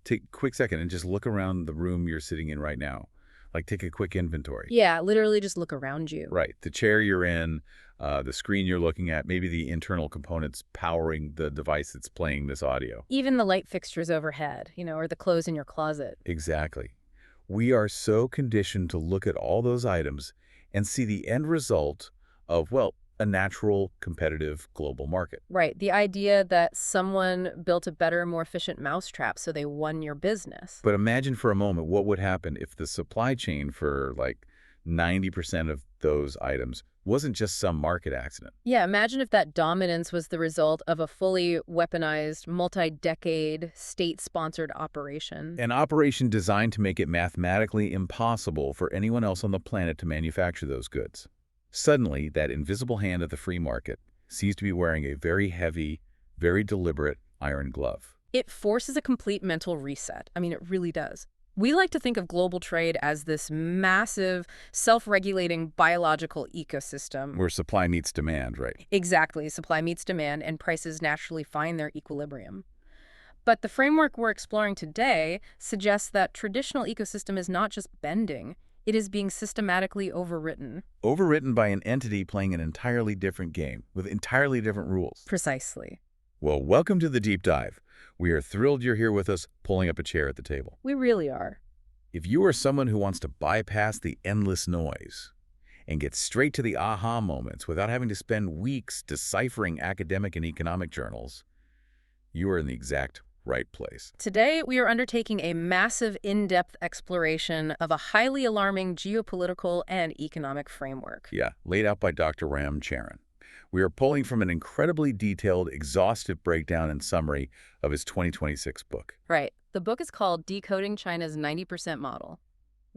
Take a quick second and just look around the room you're sitting in right now. Like, take a quick inventory. Yeah, literally just look around you. Right. The chair you're in, the screen you're looking at, maybe the internal components powering the device that's playing this audio. Even the light fixtures overhead, or the clothes in your closet. Exactly. We are so conditioned to look at all those items and see the end result of, well, a natural, competitive global market. Right. The idea that someone built a better, more efficient mousetrap so they won your business. But imagine for a moment what would happen if the supply chain for like 90% of those items wasn't just some market accident. Yeah, imagine if that dominance was the result of a fully weaponized, multi-decade, state-sponsored operation. An operation designed to make it mathematically impossible for anyone else on the planet to manufacture those goods. Suddenly, that invisible hand of the free market seems to be wearing a very heavy, very deliberate iron glove. It forces a complete mental reset. I mean, it really does. We like to think of global trade as this massive, self-regulating biological ecosystem. Where supply meets demand, right? Exactly. Supply meets demand, and prices naturally find their equilibrium. But the framework we're exploring today suggests that traditional ecosystem is not just bending. It is being systematically overwritten. Overwritten by an entity playing an entirely different game with entirely different rules. Precisely. Well, welcome to the deep dive. We are thrilled you're here with us, pulling up a chair at the table. We really are. If you are someone who wants to bypass the endless noise and get straight to the aha moments without having to spend weeks deciphering academic and economic journals, you are in the exact right place. Today, we are undertaking a massive, in-depth exploration of a highly alarming geopolitical and economic framework. Yeah, laid out by Dr. Charan. We are pulling from an incredibly detailed, exhaustive breakdown and summary of his 2026 book. Right. The book is called Decoding China's 90% Model: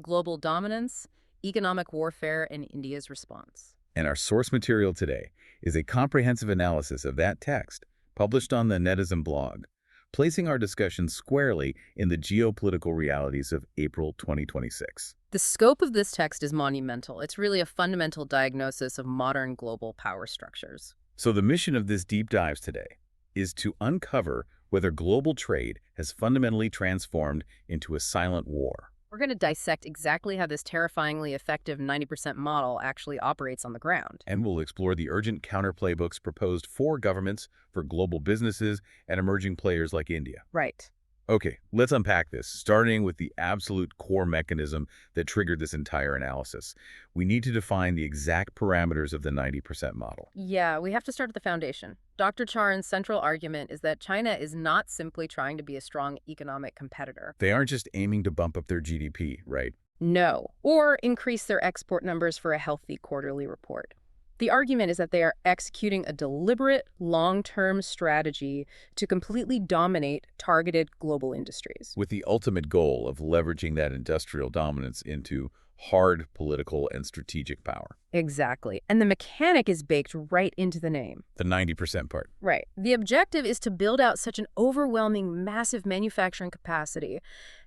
Global Dominance, Economic Warfare, and India's Response. And our source material today is a comprehensive analysis of that text, published on the Netizen blog, placing our discussion squarely in the geopolitical realities of April 2026. The scope of this text is monumental. It's really a fundamental diagnosis of modern global power structures. So the mission of this deep dive today is to uncover whether global trade has fundamentally transformed into a silent war. We're going to dissect exactly how this terrifyingly effective 90% model actually operates on the ground. And we'll explore the urgent counter-playbooks proposed for governments, for global businesses, and emerging players like India. Right. Okay, let's unpack this, starting with the absolute core mechanism that triggered this entire analysis. We need to define the exact parameters of the 90% model. Yeah, we have to start at the foundation. Dr. Charan's central argument is that China is not simply trying to be a strong economic competitor. They aren't just aiming to bump up their GDP, right? No, or increase their export numbers for a healthy quarterly report. The argument is that they are executing a deliberate, long-term strategy to completely dominate targeted global industries. With the ultimate goal of leveraging that industrial dominance into hard political and strategic power. Exactly. And the mechanic is baked right into the name. The 90% part. Right. The objective is to build out such an overwhelming, massive manufacturing capacity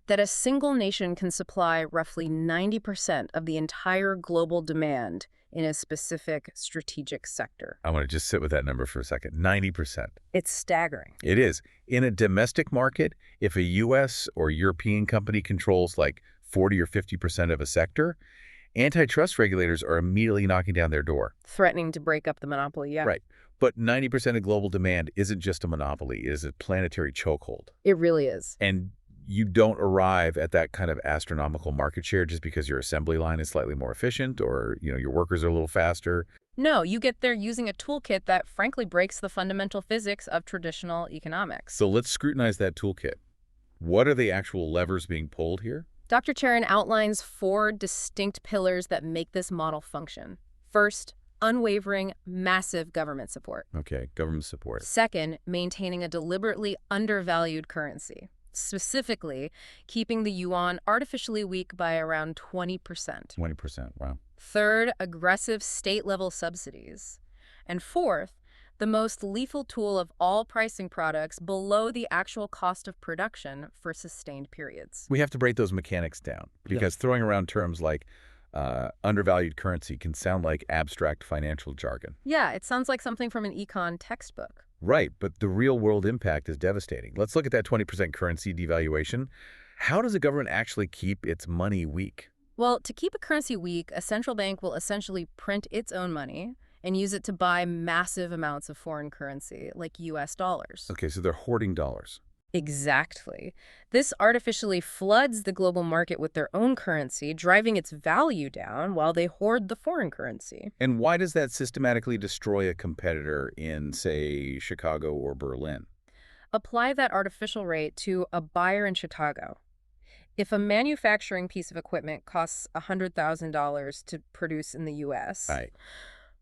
that a single nation can supply roughly 90% of the entire global demand in a specific strategic sector. I want to just sit with that number for a second. 90%. It's staggering. It is. In a domestic market, if a U.S. or European company controls like 40 or 50% of a sector, antitrust regulators are immediately knocking down their door. Threatening to break up the monopoly, yeah. Right. But 90% of global demand isn't just a monopoly. It is a planetary chokehold. It really is. And you don't arrive at that kind of astronomical market share just because your assembly line is slightly more efficient or, your workers are a little faster. No, you get there using a toolkit that frankly breaks the fundamental physics of traditional economics. So let's scrutinize that toolkit. What are the actual levers being pulled here? Dr. Charan outlines 4 distinct pillars that make this model function. First, unwavering, massive government support. Okay, government support. Second, maintaining a deliberately undervalued currency. Specifically, keeping the yuan artificially weak by around 20%. 20%, wow. Third, aggressive state-level subsidies. And fourth, the most lethal tool of all pricing products below the actual cost of production for sustained periods. We have to break those mechanics down because throwing around terms like undervalued currency can sound like abstract financial jargon. Yeah, it sounds like something from an econ textbook. Right, but the real-world impact is devastating. Let's look at that 20% currency devaluation. How does a government actually keep its money weak? Well, to keep a currency weak, a central bank will essentially print its own money and use it to buy massive amounts of foreign currency, like US dollars. Okay, so they're hoarding dollars. Exactly. This artificially floods the global market with their own currency, driving its value down while they hoard the foreign currency. And why does that systematically destroy a competitor in, say, Chicago or Berlin? Apply that artificial rate to a buyer in Chicago. If a manufacturing piece of equipment costs $100,000 to produce in the US, Right.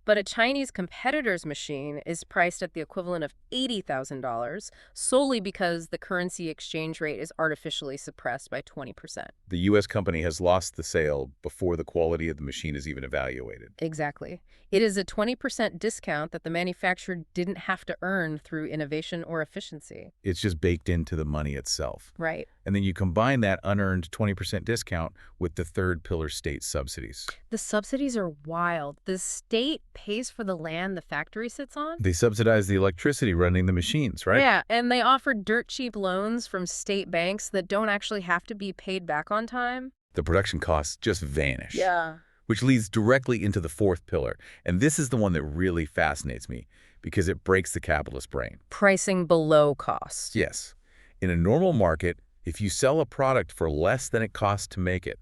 but a Chinese competitor's machine is priced at the equivalent of $80,000 solely because the currency exchange rate is artificially suppressed by 20%. The U.S. company has lost the sale before the quality of the machine is even evaluated. Exactly. It is a 20% discount that the manufacturer didn't have to earn through innovation or efficiency. It's just baked into the money itself. Right. And then you combine that unearned 20% discount with the third pillar state subsidies. The subsidies are wild. The state pays for the land the factory sits on. They subsidize the electricity running the machines, right? Yeah, and they offer dirt cheap loans from state banks that don't actually have to be paid back on time. The production costs just vanish. Yeah. Which leads directly into the fourth pillar. And this is the one that really fascinates me because it breaks the capitalist brain. Pricing below cost. Yes. In a normal market, if you sell a product for less than it costs to make it,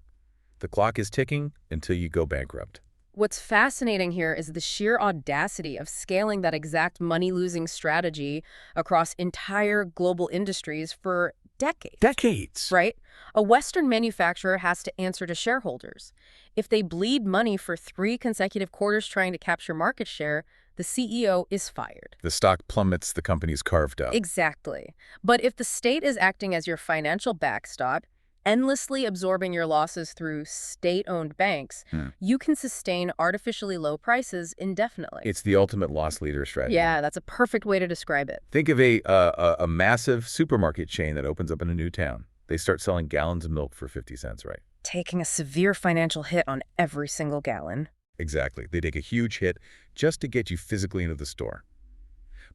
the clock is ticking until you go bankrupt. What's fascinating here is the sheer audacity of scaling that exact money-losing strategy across entire global industries for decades. Decades. Right? A Western manufacturer has to answer to shareholders. If they bleed money for 3 consecutive quarters trying to capture market share, the CEO is fired. The stock plummets, the company's carved up. Exactly. But if the state is acting as your financial backstop, endlessly absorbing your losses through state-owned banks, you can sustain artificially low prices indefinitely. It's the ultimate loss leader strategy. Yeah, that's a perfect way to describe it. Think of a massive supermarket chain that opens up in a new town. They start selling gallons of milk for 50 cents, right? Taking a severe financial hit on every single gallon. Exactly. They take a huge hit just to get you physically into the store.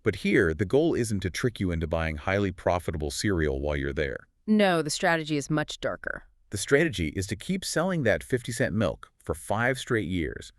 But here, the goal isn't to trick you into buying highly profitable cereal while you're there. No, the strategy is much darker. The strategy is to keep selling that 50-cent milk for 5 straight years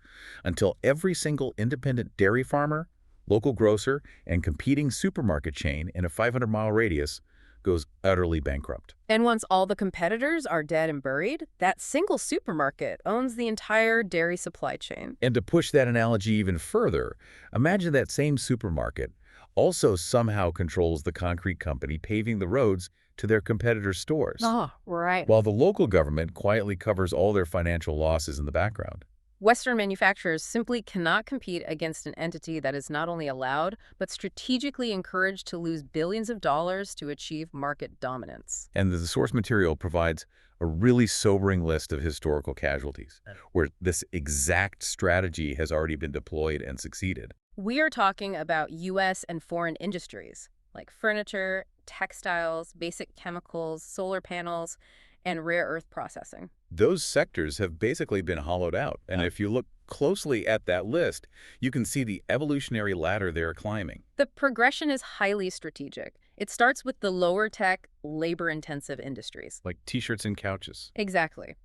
until every single independent dairy farmer, local grocer, and competing supermarket chain in a 500-mile radius goes utterly bankrupt. And once all the competitors are dead and buried, that single supermarket owns the entire dairy supply chain. And to push that analogy even further, imagine that same supermarket also somehow controls the concrete company paving the roads to their competitors' stores. Oh, right. While the local government quietly covers all their financial losses in the background. Western manufacturers simply cannot compete against an entity that is not only allowed, but strategically encouraged to lose billions of dollars to achieve market dominance. And the source material provides a really sobering list of historical casualties, where this exact strategy has already been deployed and succeeded. We are talking about U.S. and foreign industries, like furniture, textiles, basic chemicals, solar panels, and rare earth processing. Those sectors have basically been hollowed out. And if you look closely at that list, you can see the evolutionary ladder they're climbing. The progression is highly strategic. It starts with the lower tech, labor-intensive industries. Like t-shirts and couches. Exactly.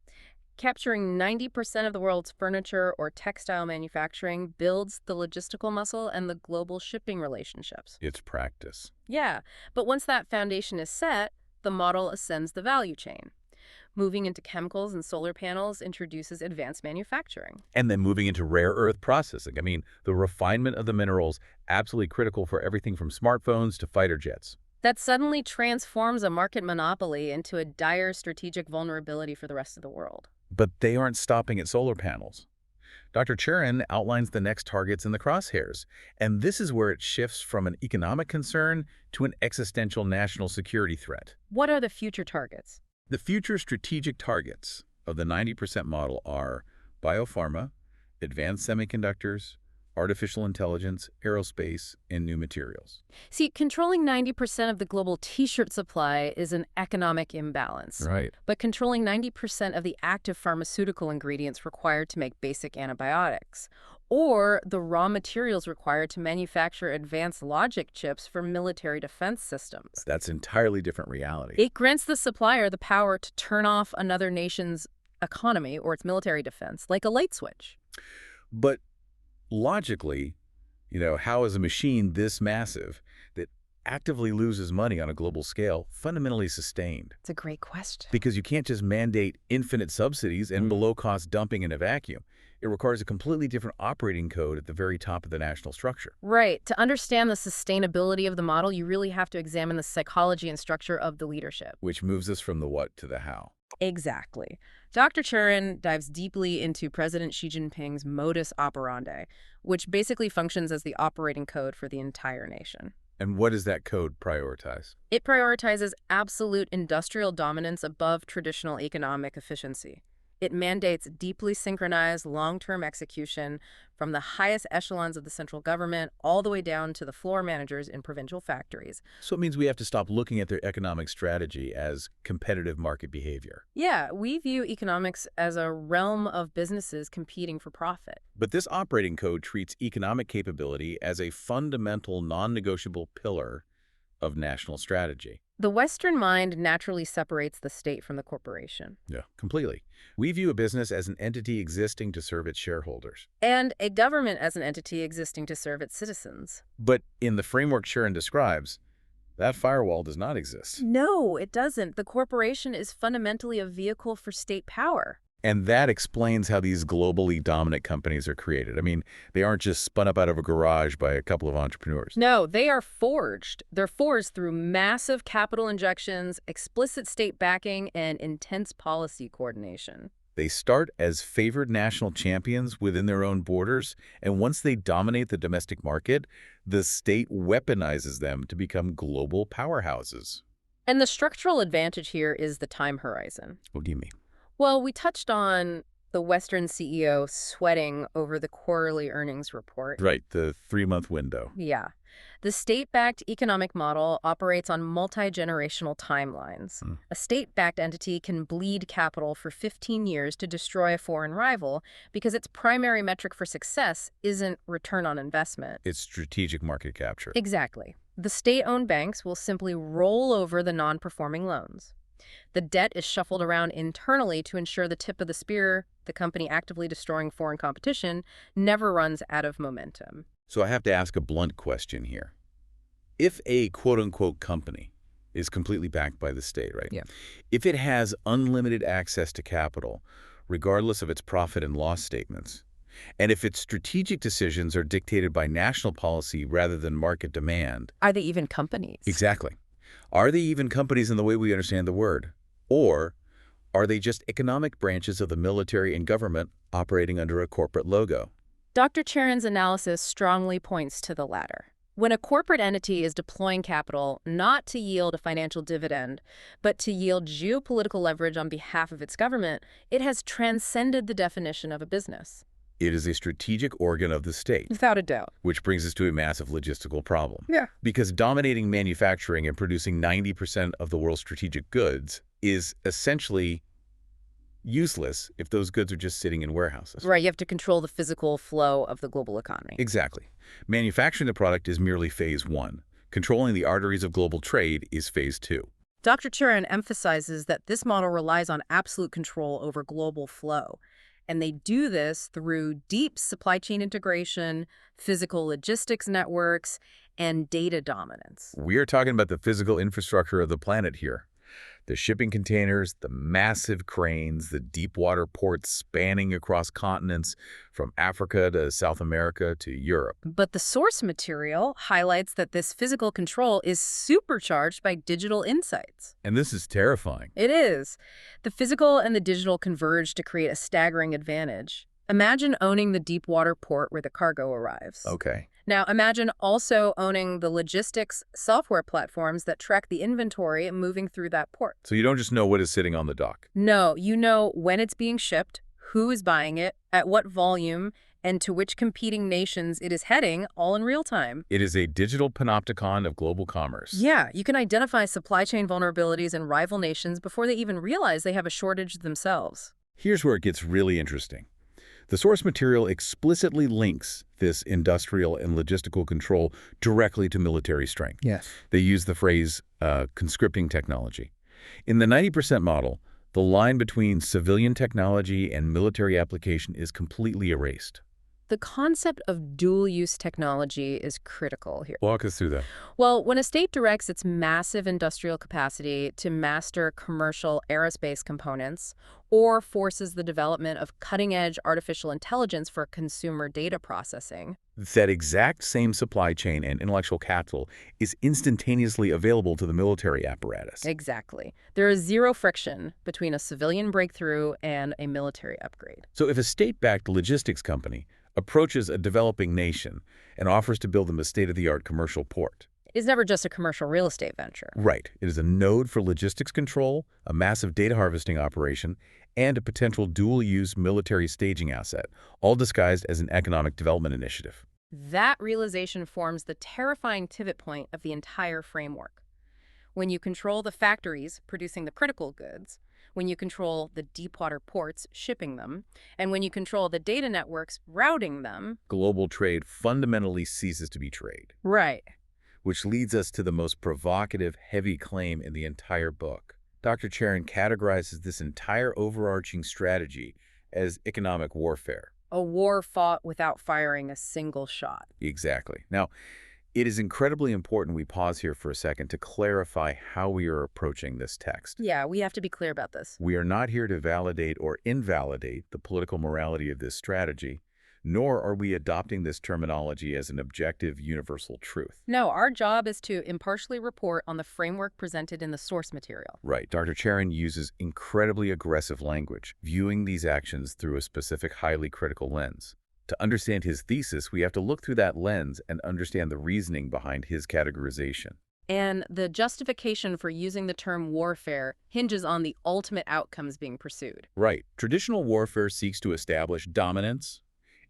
Capturing 90% of the world's furniture or textile manufacturing builds the logistical muscle and the global shipping relationships. It's practice. Yeah, but once that foundation is set, the model ascends the value chain. Moving into chemicals and solar panels introduces advanced manufacturing. And then moving into rare earth processing. I mean, the refinement of the minerals, absolutely critical for everything from smartphones to fighter jets. That suddenly transforms a market monopoly into a dire strategic vulnerability for the rest of the world. But they aren't stopping at solar panels. Dr. Charan outlines the next targets in the crosshairs, and this is where it shifts from an economic concern to an existential national security threat. What are the future targets? The future strategic targets of the 90% model are biopharma, advanced semiconductors, artificial intelligence, aerospace, and new materials. See, controlling 90% of the global t-shirt supply is an economic imbalance. Right. But controlling 90% of the active pharmaceutical ingredients required to make basic antibiotics, or the raw materials required to manufacture advanced logic chips for military defense systems. That's entirely different reality. It grants the supplier the power to turn off another nation's economy or its military defense, like a light switch. But logically, how is a machine this massive that actively loses money on a global scale fundamentally sustained? It's a great question. Because you can't just mandate infinite subsidies and below-cost dumping in a vacuum. It requires a completely different operating code at the very top of the national structure. Right. To understand the sustainability of the model, you really have to examine the psychology and structure of the leadership. Which moves us from the what to the how. Exactly. Dr. Charan dives deeply into President Xi Jinping's modus operandi, which basically functions as the operating code for the entire nation. And what does that code prioritize? It prioritizes absolute industrial dominance above traditional economic efficiency. It mandates deeply synchronized long-term execution from the highest echelons of the central government all the way down to the floor managers in provincial factories. So it means we have to stop looking at their economic strategy as competitive market behavior. Yeah, we view economics as a realm of businesses competing for profit. But this operating code treats economic capability as a fundamental, non-negotiable pillar of national strategy. The Western mind naturally separates the state from the corporation. Yeah, completely. We view a business as an entity existing to serve its shareholders. And a government as an entity existing to serve its citizens. But in the framework Charan describes, that firewall does not exist. No, it doesn't. The corporation is fundamentally a vehicle for state power. And that explains how these globally dominant companies are created. I mean, they aren't just spun up out of a garage by a couple of entrepreneurs. No, they are forged. They're forged through massive capital injections, explicit state backing, and intense policy coordination. They start as favored national champions within their own borders, and once they dominate the domestic market, the state weaponizes them to become global powerhouses. And the structural advantage here is the time horizon. What do you mean? Well, we touched on the Western CEO sweating over the quarterly earnings report. Right, the 3-month window. Yeah. The state-backed economic model operates on multi-generational timelines. A state-backed entity can bleed capital for 15 years to destroy a foreign rival because its primary metric for success isn't return on investment. It's strategic market capture. Exactly. The state-owned banks will simply roll over the non-performing loans. The debt is shuffled around internally to ensure the tip of the spear, the company actively destroying foreign competition, never runs out of momentum. So I have to ask a blunt question here. If a quote-unquote company is completely backed by the state, right? Yeah. If it has unlimited access to capital, regardless of its profit and loss statements, and if its strategic decisions are dictated by national policy rather than market demand. Are they even companies? Exactly. Are they even companies in the way we understand the word? Or are they just economic branches of the military and government operating under a corporate logo? Dr. Charan's analysis strongly points to the latter. When a corporate entity is deploying capital not to yield a financial dividend, but to yield geopolitical leverage on behalf of its government, it has transcended the definition of a business. It is a strategic organ of the state. Without a doubt. Which brings us to a massive logistical problem. Yeah. Because dominating manufacturing and producing 90% of the world's strategic goods is essentially useless if those goods are just sitting in warehouses. Right, you have to control the physical flow of the global economy. Exactly. Manufacturing the product is merely phase 1. Controlling the arteries of global trade is phase 2. Dr. Charan emphasizes that this model relies on absolute control over global flow. And they do this through deep supply chain integration, physical logistics networks, and data dominance. We are talking about the physical infrastructure of the planet here. The shipping containers, the massive cranes, the deep water ports spanning across continents from Africa to South America to Europe. But the source material highlights that this physical control is supercharged by digital insights. And this is terrifying. It is. The physical and the digital converge to create a staggering advantage. Imagine owning the deep water port where the cargo arrives. Okay. Now, imagine also owning the logistics software platforms that track the inventory moving through that port. So you don't just know what is sitting on the dock. No, you know when it's being shipped, who is buying it, at what volume, and to which competing nations it is heading, all in real time. It is a digital panopticon of global commerce. Yeah, you can identify supply chain vulnerabilities in rival nations before they even realize they have a shortage themselves. Here's where it gets really interesting. The source material explicitly links this industrial and logistical control directly to military strength. Yes. They use the phrase conscripting technology. In the 90% model, the line between civilian technology and military application is completely erased. The concept of dual-use technology is critical here. Walk us through that. Well, when a state directs its massive industrial capacity to master commercial aerospace components or forces the development of cutting-edge artificial intelligence for consumer data processing, That exact same supply chain and intellectual capital is instantaneously available to the military apparatus. exactly. There is zero friction between a civilian breakthrough and a military upgrade. So if a state-backed logistics company approaches a developing nation and offers to build them a state-of-the-art commercial port. It's never just a commercial real estate venture. Right. It is a node for logistics control, a massive data harvesting operation, and a potential dual-use military staging asset, all disguised as an economic development initiative. That realization forms the terrifying pivot point of the entire framework. When you control the factories producing the critical goods, when you control the deepwater ports shipping them, and when you control the data networks routing them. Global trade fundamentally ceases to be trade. Right. Which leads us to the most provocative, heavy claim in the entire book. Dr. Charan categorizes this entire overarching strategy as economic warfare. A war fought without firing a single shot. Exactly. Now, it is incredibly important we pause here for a second to clarify how we are approaching this text. Yeah, we have to be clear about this. We are not here to validate or invalidate the political morality of this strategy, nor are we adopting this terminology as an objective, universal truth. No, our job is to impartially report on the framework presented in the source material. Right. Dr. Charan uses incredibly aggressive language, viewing these actions through a specific, highly critical lens. To understand his thesis, we have to look through that lens and understand the reasoning behind his categorization. And the justification for using the term warfare hinges on the ultimate outcomes being pursued. Right. Traditional warfare seeks to establish dominance,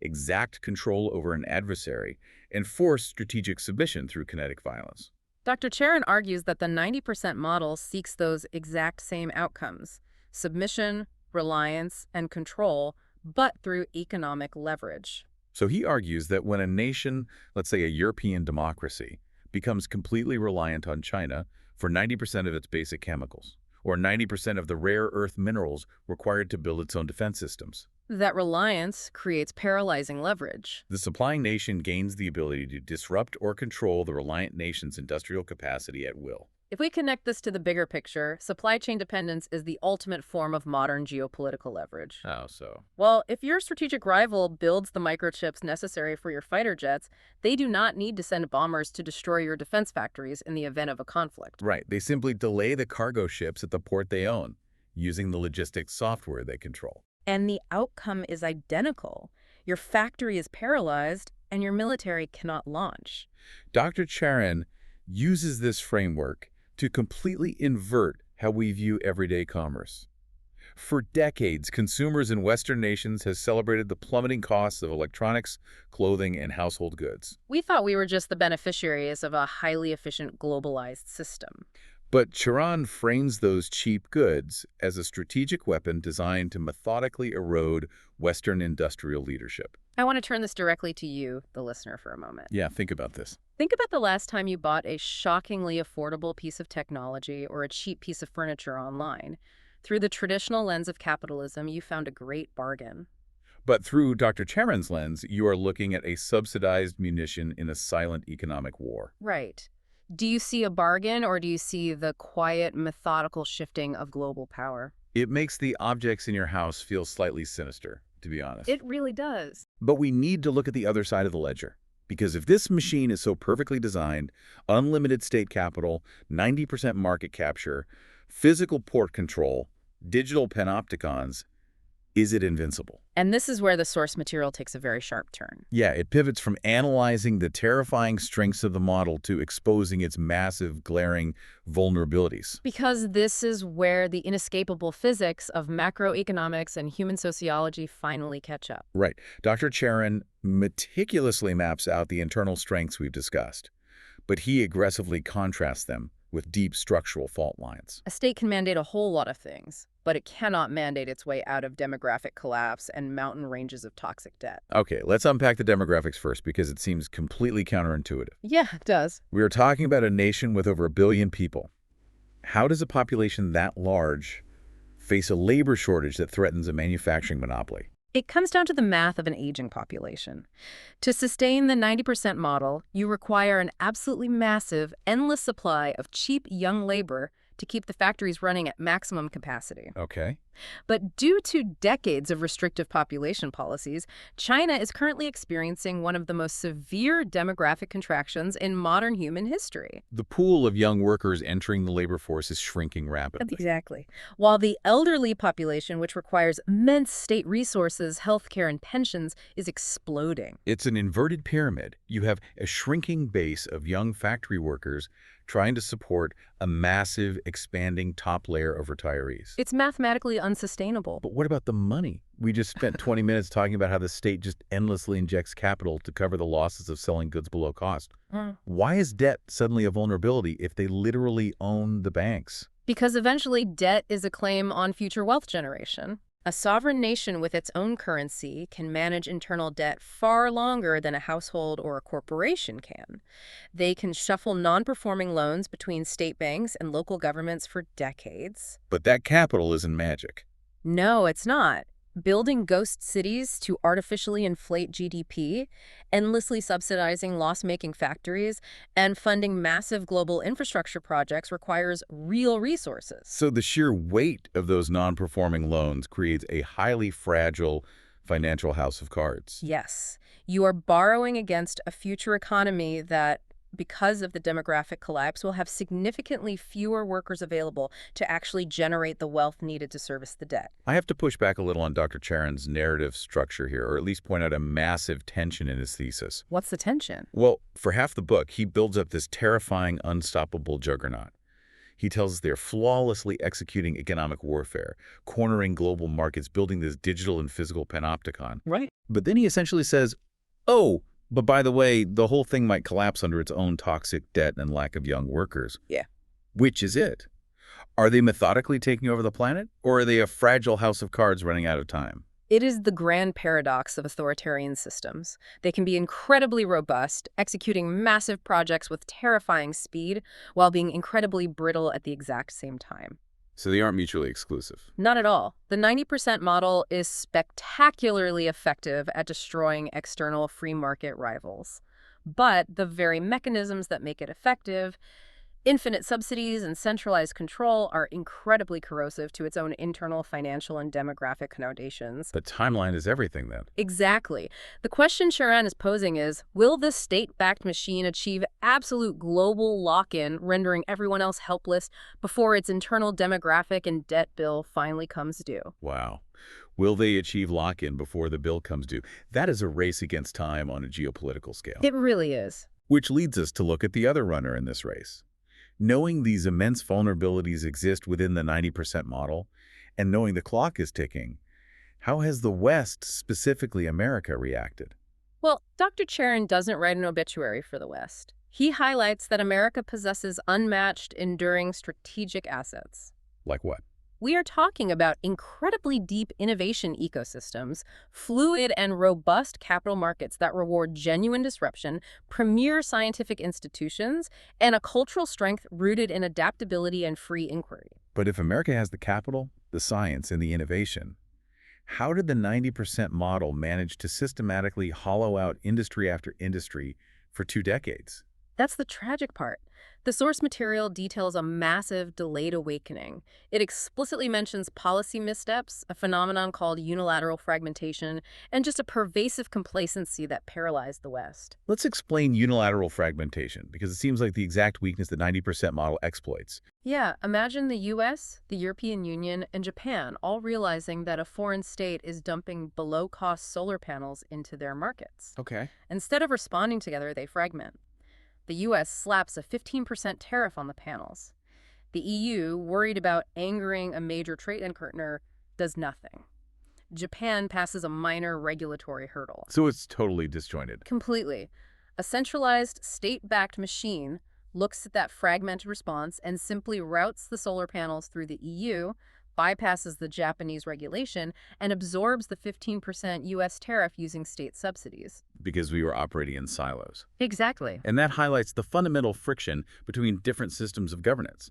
exact control over an adversary, and force strategic submission through kinetic violence. Dr. Charan argues that the 90% model seeks those exact same outcomes: submission, reliance, and control, but through economic leverage. So he argues that when a nation, let's say a European democracy, becomes completely reliant on China for 90% of its basic chemicals, or 90% of the rare earth minerals required to build its own defense systems, That reliance creates paralyzing leverage. the supplying nation gains the ability to disrupt or control the reliant nation's industrial capacity at will. If we connect this to the bigger picture, supply chain dependence is the ultimate form of modern geopolitical leverage. How so? Well, if your strategic rival builds the microchips necessary for your fighter jets, they do not need to send bombers to destroy your defense factories in the event of a conflict. Right. They simply delay the cargo ships at the port they own, using the logistics software they control. And the outcome is identical. Your factory is paralyzed, and your military cannot launch. Dr. Charan uses this framework to completely invert how we view everyday commerce. For decades, consumers in Western nations have celebrated the plummeting costs of electronics, clothing, and household goods. We thought we were just the beneficiaries of a highly efficient globalized system. But Charan frames those cheap goods as a strategic weapon designed to methodically erode Western industrial leadership. I want to turn this directly to you, the listener, for a moment. Yeah, think about this. Think about the last time you bought a shockingly affordable piece of technology or a cheap piece of furniture online. Through the traditional lens of capitalism, you found a great bargain. But through Dr. Charan's lens, you are looking at a subsidized munition in a silent economic war. Right. Do you see a bargain, or do you see the quiet, methodical shifting of global power? It makes the objects in your house feel slightly sinister, to be honest. It really does. But we need to look at the other side of the ledger. Because if this machine is so perfectly designed, unlimited state capital, 90% market capture, physical port control, digital panopticons, is it invincible? And this is where the source material takes a very sharp turn. Yeah, it pivots from analyzing the terrifying strengths of the model to exposing its massive, glaring vulnerabilities. Because this is where the inescapable physics of macroeconomics and human sociology finally catch up. Right. Dr. Charan meticulously maps out the internal strengths we've discussed, but he aggressively contrasts them with deep structural fault lines. A state can mandate a whole lot of things, but it cannot mandate its way out of demographic collapse and mountain ranges of toxic debt. Okay, let's unpack the demographics first because it seems completely counterintuitive. Yeah, it does. We are talking about a nation with over 1 billion people. How does a population that large face a labor shortage that threatens a manufacturing monopoly? It comes down to the math of an aging population. To sustain the 90% model, you require an absolutely massive, endless supply of cheap young labor to keep the factories running at maximum capacity. Okay. But due to decades of restrictive population policies, China is currently experiencing one of the most severe demographic contractions in modern human history. The pool of young workers entering the labor force is shrinking rapidly. Exactly. While the elderly population, which requires immense state resources, healthcare, and pensions, is exploding. It's an inverted pyramid. You have a shrinking base of young factory workers trying to support a massive, expanding top layer of retirees. It's mathematically unsustainable. But what about the money? We just spent 20 minutes talking about how the state just endlessly injects capital to cover the losses of selling goods below cost. Why is debt suddenly a vulnerability if they literally own the banks? Because eventually debt is a claim on future wealth generation. A sovereign nation with its own currency can manage internal debt far longer than a household or a corporation can. They can shuffle non-performing loans between state banks and local governments for decades. But that capital isn't magic. No, it's not. Building ghost cities to artificially inflate GDP, endlessly subsidizing loss-making factories, and funding massive global infrastructure projects requires real resources. So the sheer weight of those non-performing loans creates a highly fragile financial house of cards. Yes, you are borrowing against a future economy that, because of the demographic collapse, will have significantly fewer workers available to actually generate the wealth needed to service the debt. I have to push back a little on Dr. Charan's narrative structure here, or at least point out a massive tension in his thesis. What's the tension? Well, for half the book, he builds up this terrifying, unstoppable juggernaut. He tells us they're flawlessly executing economic warfare, cornering global markets, building this digital and physical panopticon. Right. But then he essentially says, oh, but by the way, the whole thing might collapse under its own toxic debt and lack of young workers. Yeah. Which is it? Are they methodically taking over the planet, or are they a fragile house of cards running out of time? It is the grand paradox of authoritarian systems. They can be incredibly robust, executing massive projects with terrifying speed, while being incredibly brittle at the exact same time. So they aren't mutually exclusive. Not at all. The 90% model is spectacularly effective at destroying external free market rivals. But the very mechanisms that make it effective, infinite subsidies and centralized control, are incredibly corrosive to its own internal financial and demographic connotations. The timeline is everything, then. Exactly. The question Charan is posing is, will this state-backed machine achieve absolute global lock-in, rendering everyone else helpless before its internal demographic and debt bill finally comes due? Wow. Will they achieve lock-in before the bill comes due? That is a race against time on a geopolitical scale. It really is. Which leads us to look at the other runner in this race. Knowing these immense vulnerabilities exist within the 90% model, and knowing the clock is ticking, how has the West, specifically America, reacted? Well, Dr. Charan doesn't write an obituary for the West. He highlights that America possesses unmatched, enduring strategic assets. Like what? We are talking about incredibly deep innovation ecosystems, fluid and robust capital markets that reward genuine disruption, premier scientific institutions, and a cultural strength rooted in adaptability and free inquiry. But if America has the capital, the science, and the innovation, how did the 90% model manage to systematically hollow out industry after industry for 2 decades? That's the tragic part. The source material details a massive delayed awakening. It explicitly mentions policy missteps, a phenomenon called unilateral fragmentation, and just a pervasive complacency that paralyzed the West. Let's explain unilateral fragmentation, because it seems like the exact weakness the 90% model exploits. Yeah, imagine the US, the European Union, and Japan all realizing that a foreign state is dumping below-cost solar panels into their markets. Okay. Instead of responding together, they fragment. The U.S. slaps a 15% tariff on the panels. The EU, worried about angering a major trade partner, does nothing. Japan passes a minor regulatory hurdle. So it's totally disjointed. Completely. A centralized, state-backed machine looks at that fragmented response and simply routes the solar panels through the EU, bypasses the Japanese regulation, and absorbs the 15% U.S. tariff using state subsidies. Because we were operating in silos. Exactly. And that highlights the fundamental friction between different systems of governance.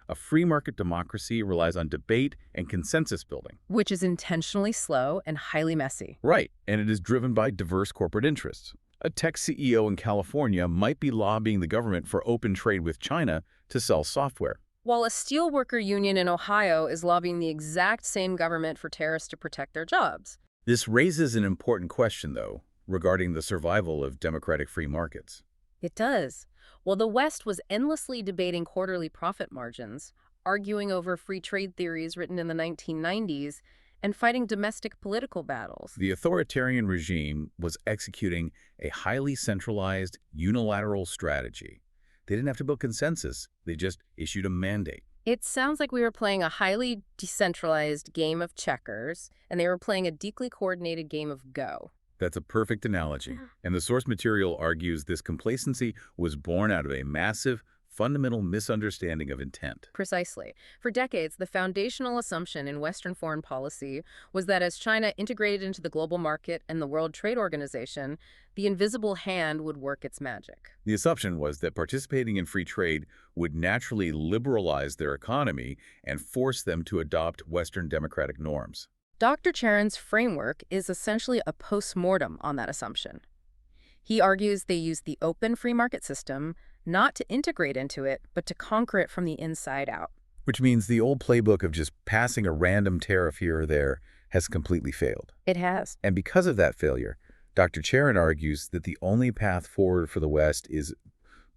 A free market democracy relies on debate and consensus building. Which is intentionally slow and highly messy. Right, and it is driven by diverse corporate interests. A tech CEO in California might be lobbying the government for open trade with China to sell software. While a steelworker union in Ohio is lobbying the exact same government for tariffs to protect their jobs. This raises an important question, though, regarding the survival of democratic free markets. It does. While the West was endlessly debating quarterly profit margins, arguing over free trade theories written in the 1990s, and fighting domestic political battles. The authoritarian regime was executing a highly centralized, unilateral strategy. They didn't have to build consensus. They just issued a mandate. It sounds like we were playing a highly decentralized game of checkers, and they were playing a deeply coordinated game of Go. That's a perfect analogy. And the source material argues this complacency was born out of a massive, fundamental misunderstanding of intent. Precisely. For decades, the foundational assumption in Western foreign policy was that as China integrated into the global market and the World Trade Organization, the invisible hand would work its magic. The assumption was that participating in free trade would naturally liberalize their economy and force them to adopt Western democratic norms. Dr. Charan's framework is essentially a postmortem on that assumption. He argues they used the open free market system not to integrate into it, but to conquer it from the inside out. Which means the old playbook of just passing a random tariff here or there has completely failed. It has. And because of that failure, Dr. Charan argues that the only path forward for the West is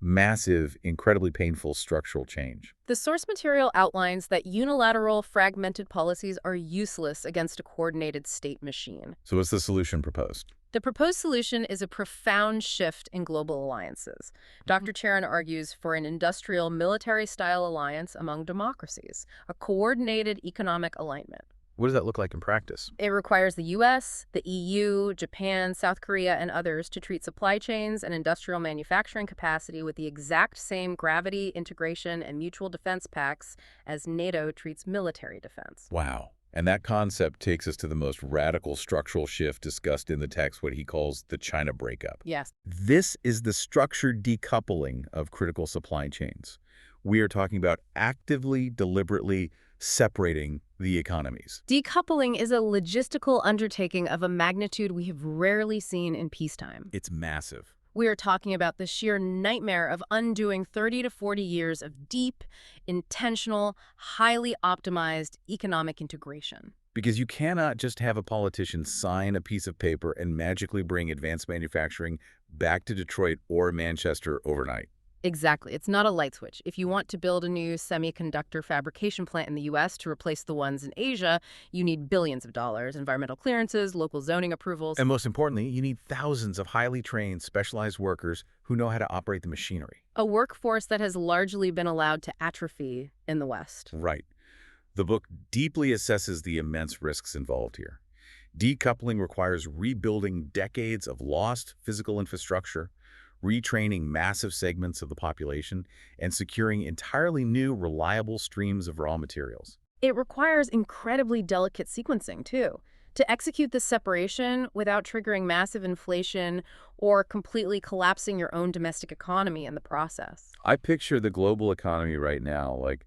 massive, incredibly painful structural change. The source material outlines that unilateral, fragmented policies are useless against a coordinated state machine. So what's the solution proposed? The proposed solution is a profound shift in global alliances. Dr. Charan argues for an industrial military-style alliance among democracies, a coordinated economic alignment. What does that look like in practice? It requires the U.S., the EU, Japan, South Korea, and others to treat supply chains and industrial manufacturing capacity with the exact same gravity, integration, and mutual defense pacts as NATO treats military defense. Wow. And that concept takes us to the most radical structural shift discussed in the text, what he calls the China breakup. Yes. This is the structured decoupling of critical supply chains. We are talking about actively, deliberately separating the economies. Decoupling is a logistical undertaking of a magnitude we have rarely seen in peacetime. It's massive. We are talking about the sheer nightmare of undoing 30 to 40 years of deep, intentional, highly optimized economic integration. Because you cannot just have a politician sign a piece of paper and magically bring advanced manufacturing back to Detroit or Manchester overnight. Exactly. It's not a light switch. If you want to build a new semiconductor fabrication plant in the U.S. to replace the ones in Asia, you need billions of dollars, environmental clearances, local zoning approvals. And most importantly, you need thousands of highly trained, specialized workers who know how to operate the machinery. A workforce that has largely been allowed to atrophy in the West. Right. The book deeply assesses the immense risks involved here. Decoupling requires rebuilding decades of lost physical infrastructure, retraining massive segments of the population, and securing entirely new, reliable streams of raw materials. It requires incredibly delicate sequencing, too, to execute this separation without triggering massive inflation or completely collapsing your own domestic economy in the process. I picture the global economy right now like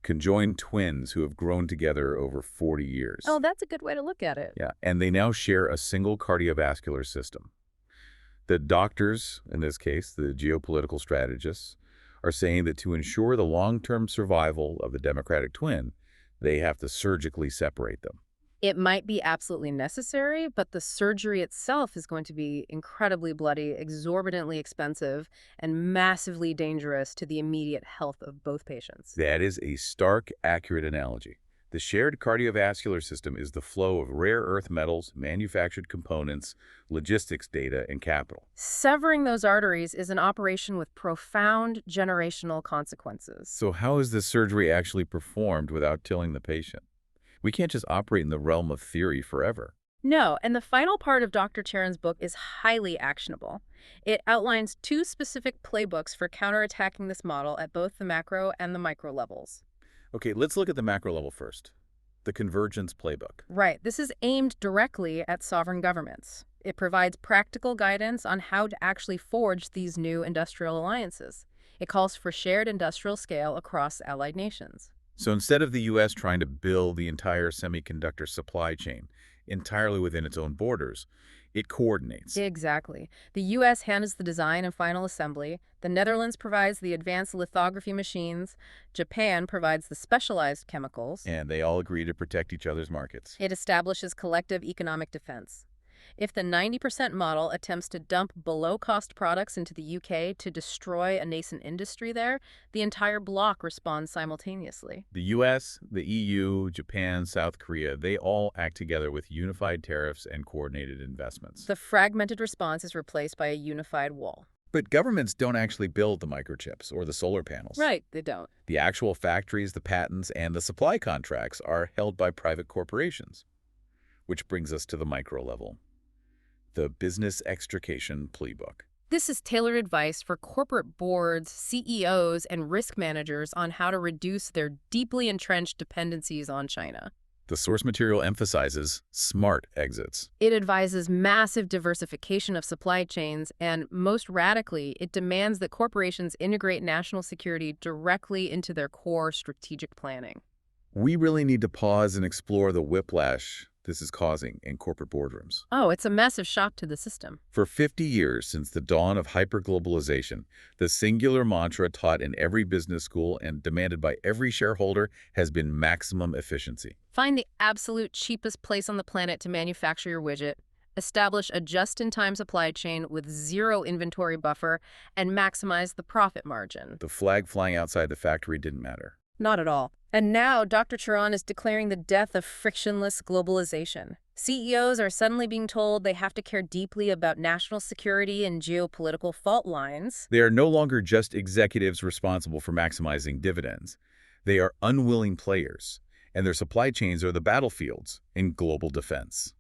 conjoined twins who have grown together over 40 years. Oh, that's a good way to look at it. Yeah, and they now share a single cardiovascular system. The doctors, in this case, the geopolitical strategists, are saying that to ensure the long-term survival of the democratic twin, they have to surgically separate them. It might be absolutely necessary, but the surgery itself is going to be incredibly bloody, exorbitantly expensive, and massively dangerous to the immediate health of both patients. That is a stark, accurate analogy. The shared cardiovascular system is the flow of rare earth metals, manufactured components, logistics data, and capital. Severing those arteries is an operation with profound generational consequences. So how is this surgery actually performed without killing the patient? We can't just operate in the realm of theory forever. No, and the final part of Dr. Charan's book is highly actionable. It outlines two specific playbooks for counterattacking this model at both the macro and the micro levels. Okay, let's look at the macro level first. The convergence playbook. Right, this is aimed directly at sovereign governments. It provides practical guidance on how to actually forge these new industrial alliances. It calls for shared industrial scale across allied nations. So instead of the U.S. trying to build the entire semiconductor supply chain entirely within its own borders, it coordinates. Exactly. The U.S. handles the design and final assembly. The Netherlands provides the advanced lithography machines. Japan provides the specialized chemicals. And they all agree to protect each other's markets. It establishes collective economic defense. If the 90% model attempts to dump below-cost products into the UK to destroy a nascent industry there, the entire bloc responds simultaneously. The U.S., the EU, Japan, South Korea, they all act together with unified tariffs and coordinated investments. The fragmented response is replaced by a unified wall. But governments don't actually build the microchips or the solar panels. Right, they don't. The actual factories, the patents, and the supply contracts are held by private corporations. Which brings us to the micro level. The Business Extrication Playbook. This is tailored advice for corporate boards, CEOs, and risk managers on how to reduce their deeply entrenched dependencies on China. The source material emphasizes smart exits. It advises massive diversification of supply chains, and most radically, it demands that corporations integrate national security directly into their core strategic planning. We really need to pause and explore the whiplash this is causing in corporate boardrooms. Oh, it's a massive shock to the system. For 50 years since the dawn of hyperglobalization, the singular mantra taught in every business school and demanded by every shareholder has been maximum efficiency. Find the absolute cheapest place on the planet to manufacture your widget, establish a just-in-time supply chain with zero inventory buffer, and maximize the profit margin. The flag flying outside the factory didn't matter. Not at all. And now, Dr. Charan is declaring the death of frictionless globalization. CEOs are suddenly being told they have to care deeply about national security and geopolitical fault lines. They are no longer just executives responsible for maximizing dividends. They are unwilling players, and their supply chains are the battlefields in global defense.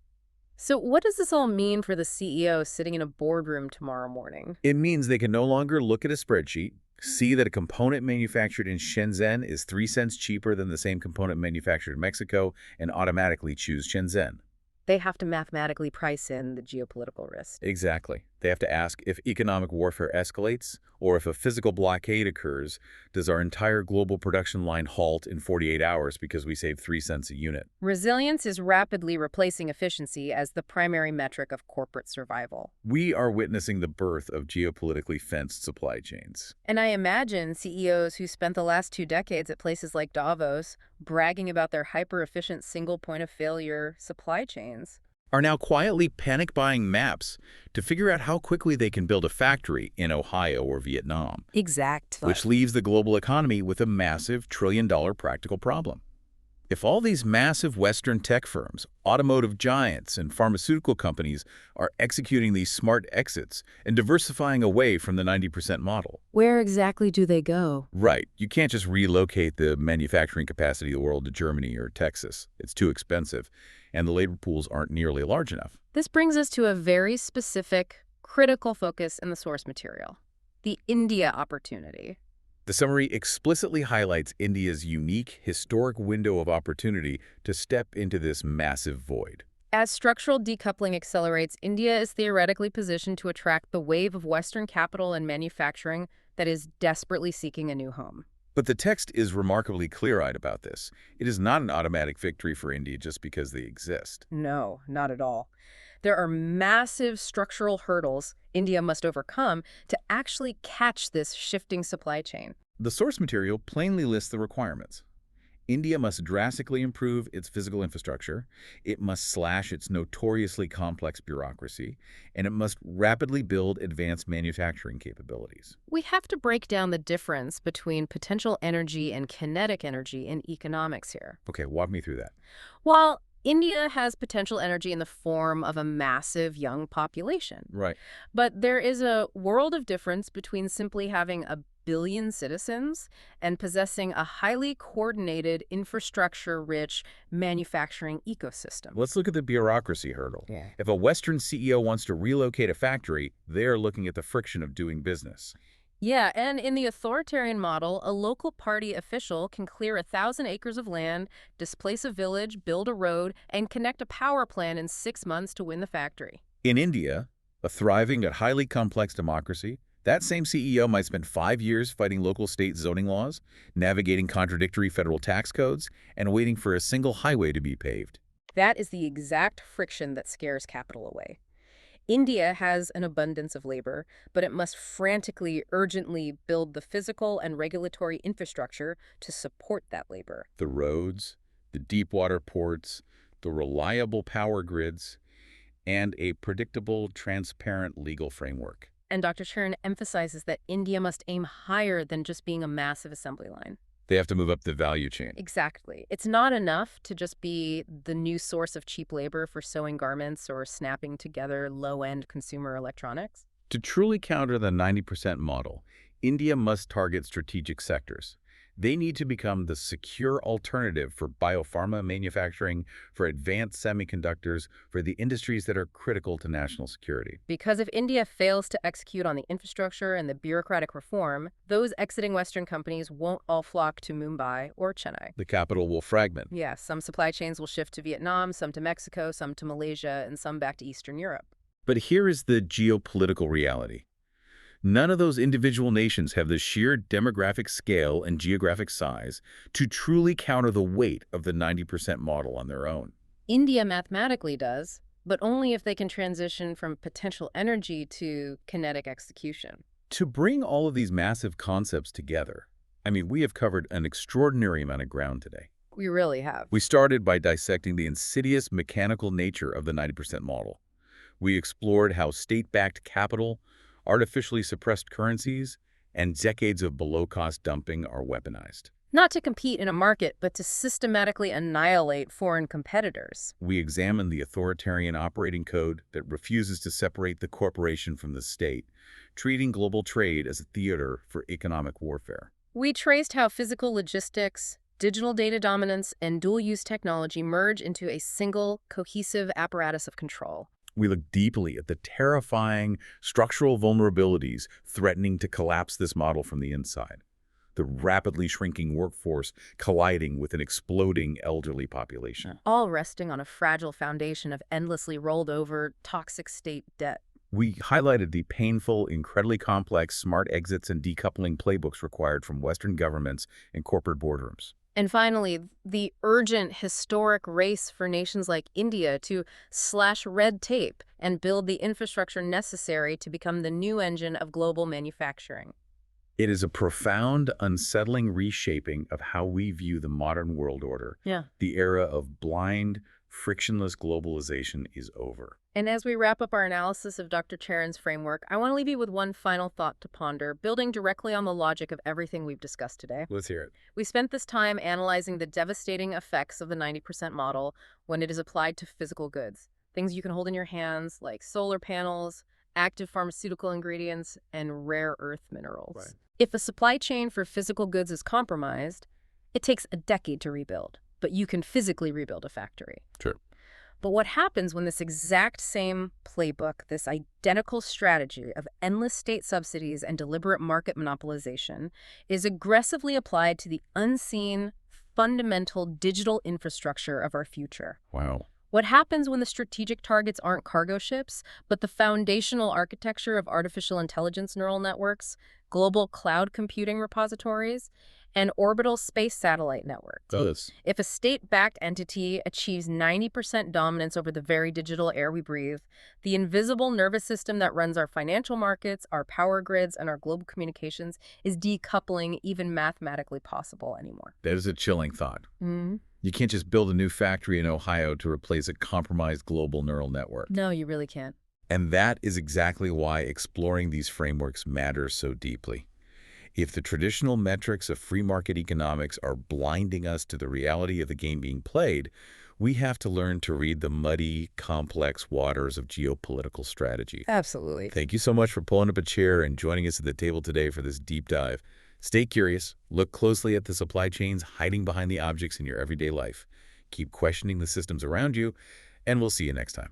So what does this all mean for the CEO sitting in a boardroom tomorrow morning? It means they can no longer look at a spreadsheet, see that a component manufactured in Shenzhen is 3 cents cheaper than the same component manufactured in Mexico, and automatically choose Shenzhen. They have to mathematically price in the geopolitical risk. Exactly. They have to ask, if economic warfare escalates, or if a physical blockade occurs, does our entire global production line halt in 48 hours because we saved 3 cents a unit? Resilience is rapidly replacing efficiency as the primary metric of corporate survival. We are witnessing the birth of geopolitically fenced supply chains. And I imagine CEOs who spent the last 2 decades at places like Davos bragging about their hyper-efficient single point of failure supply chains Are now quietly panic-buying maps to figure out how quickly they can build a factory in Ohio or Vietnam. Exactly. Which leaves the global economy with a massive trillion-dollar practical problem. If all these massive Western tech firms, automotive giants, and pharmaceutical companies are executing these smart exits and diversifying away from the 90% model. Where exactly do they go? Right. You can't just relocate the manufacturing capacity of the world to Germany or Texas. It's too expensive, and the labor pools aren't nearly large enough. This brings us to a very specific, critical focus in the source material: the India opportunity. The summary explicitly highlights India's unique, historic window of opportunity to step into this massive void. As structural decoupling accelerates, India is theoretically positioned to attract the wave of Western capital and manufacturing that is desperately seeking a new home. But the text is remarkably clear-eyed about this. It is not an automatic victory for India just because they exist. No, not at all. There are massive structural hurdles India must overcome to actually catch this shifting supply chain. The source material plainly lists the requirements. India must drastically improve its physical infrastructure, it must slash its notoriously complex bureaucracy, and it must rapidly build advanced manufacturing capabilities. We have to break down the difference between potential energy and kinetic energy in economics here. Okay, walk me through that. While India has potential energy in the form of a massive young population. Right. But there is a world of difference between simply having a billion citizens and possessing a highly coordinated, infrastructure-rich manufacturing ecosystem. Let's look at the bureaucracy hurdle. Yeah. If a Western CEO wants to relocate a factory, they're looking at the friction of doing business. Yeah, and in the authoritarian model, a local party official can clear 1,000 acres of land, displace a village, build a road, and connect a power plant in 6 months to win the factory. In India, a thriving yet highly complex democracy, that same CEO might spend 5 years fighting local state zoning laws, navigating contradictory federal tax codes, and waiting for a single highway to be paved. That is the exact friction that scares capital away. India has an abundance of labor, but it must frantically, urgently build the physical and regulatory infrastructure to support that labor. The roads, the deep water ports, the reliable power grids, and a predictable, transparent legal framework. And Dr. Charan emphasizes that India must aim higher than just being a massive assembly line. They have to move up the value chain. Exactly. It's not enough to just be the new source of cheap labor for sewing garments or snapping together low-end consumer electronics. To truly counter the 90% model, India must target strategic sectors. They need to become the secure alternative for biopharma manufacturing, for advanced semiconductors, for the industries that are critical to national security. Because if India fails to execute on the infrastructure and the bureaucratic reform, those exiting Western companies won't all flock to Mumbai or Chennai. The capital will fragment. Yeah, some supply chains will shift to Vietnam, some to Mexico, some to Malaysia, and some back to Eastern Europe. But here is the geopolitical reality. None of those individual nations have the sheer demographic scale and geographic size to truly counter the weight of the 90% model on their own. India mathematically does, but only if they can transition from potential energy to kinetic execution. To bring all of these massive concepts together, we have covered an extraordinary amount of ground today. We really have. We started by dissecting the insidious mechanical nature of the 90% model. We explored how state-backed capital, artificially suppressed currencies, and decades of below-cost dumping are weaponized. Not to compete in a market, but to systematically annihilate foreign competitors. We examined the authoritarian operating code that refuses to separate the corporation from the state, treating global trade as a theater for economic warfare. We traced how physical logistics, digital data dominance, and dual-use technology merge into a single, cohesive apparatus of control. We look deeply at the terrifying structural vulnerabilities threatening to collapse this model from the inside. The rapidly shrinking workforce colliding with an exploding elderly population. All resting on a fragile foundation of endlessly rolled over, toxic state debt. We highlighted the painful, incredibly complex smart exits and decoupling playbooks required from Western governments and corporate boardrooms. And finally, the urgent, historic race for nations like India to slash red tape and build the infrastructure necessary to become the new engine of global manufacturing. It is a profound, unsettling reshaping of how we view the modern world order. Yeah. The era of blind, frictionless globalization is over. And as we wrap up our analysis of Dr. Charan's framework, I want to leave you with one final thought to ponder, building directly on the logic of everything we've discussed today. Let's hear it. We spent this time analyzing the devastating effects of the 90% model when it is applied to physical goods. Things you can hold in your hands, like solar panels, active pharmaceutical ingredients, and rare earth minerals. Right. If a supply chain for physical goods is compromised, it takes a decade to rebuild, but you can physically rebuild a factory. Sure. But what happens when this exact same playbook, this identical strategy of endless state subsidies and deliberate market monopolization, is aggressively applied to the unseen, fundamental digital infrastructure of our future? Wow. What happens when the strategic targets aren't cargo ships, but the foundational architecture of artificial intelligence neural networks, global cloud computing repositories, and orbital space satellite networks? If a state-backed entity achieves 90% dominance over the very digital air we breathe, the invisible nervous system that runs our financial markets, our power grids, and our global communications is decoupling even mathematically possible anymore. That is a chilling thought. Mm-hmm. You can't just build a new factory in Ohio to replace a compromised global neural network. No, you really can't. And that is exactly why exploring these frameworks matters so deeply. If the traditional metrics of free market economics are blinding us to the reality of the game being played, We have to learn to read the muddy, complex waters of geopolitical strategy. Absolutely. Thank you so much for pulling up a chair and joining us at the table today for this deep dive. Stay curious, look closely at the supply chains hiding behind the objects in your everyday life. Keep questioning the systems around you, and we'll see you next time.